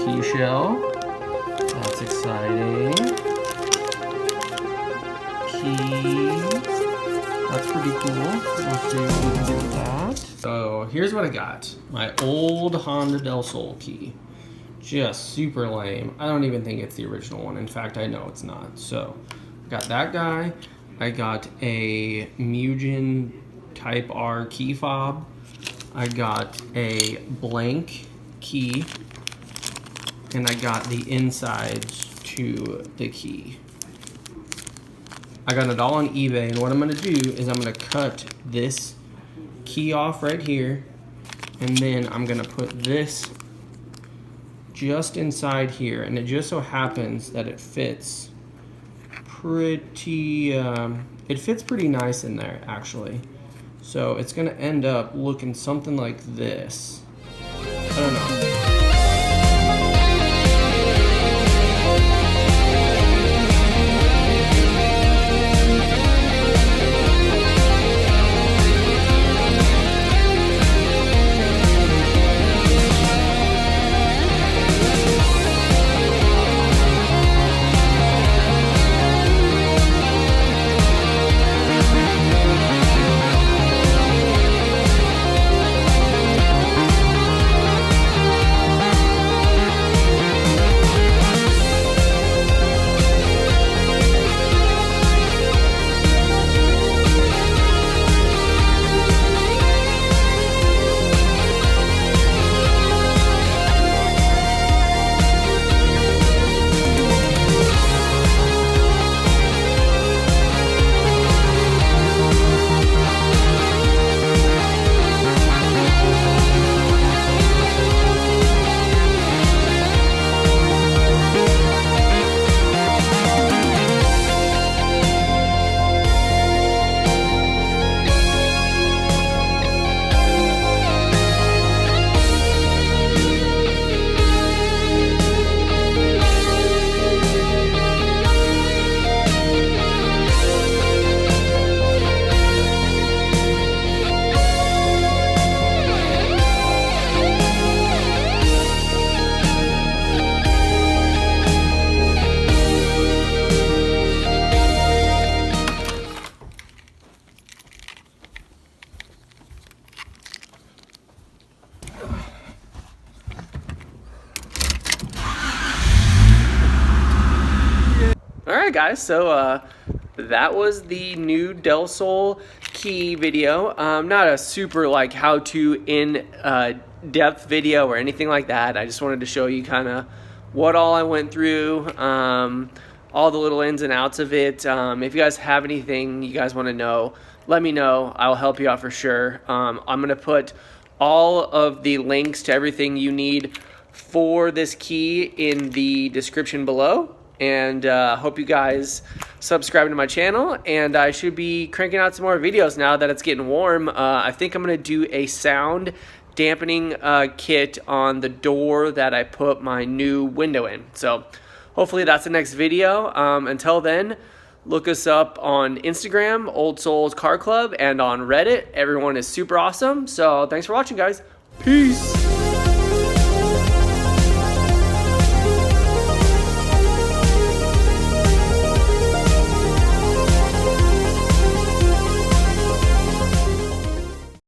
key shell. That's exciting. Key. That's pretty cool. We'll see what we can do with that. So here's what I got. My old Honda Del Sol key. Just super lame. I don't even think it's the original one. In fact, I know it's not. So I got that guy. I got a Mugen Type R key fob. I got a blank key. And I got the insides to the key. I got it all on eBay, and what I'm gonna do is I'm gonna cut this key off right here, and then I'm gonna put this just inside here, and it just so happens that it fits pretty, nice in there, actually. So it's gonna end up looking something like this. I don't know. Alright guys, so that was the new Del Sol key video. Not a super like how-to in-depth video or anything like that. I just wanted to show you kind of what all I went through, all the little ins and outs of it. If you guys have anything you guys want to know, let me know. I'll help you out for sure. I'm going to put all of the links to everything you need for this key in the description below. And hope you guys subscribe to my channel, and I should be cranking out some more videos now that it's getting warm. I think I'm going to do a sound dampening kit on the door that I put my new window in. So hopefully that's the next video. Until then, look us up on Instagram, OldSolsCarClub, and on Reddit. Everyone is super awesome. So thanks for watching, guys. Peace.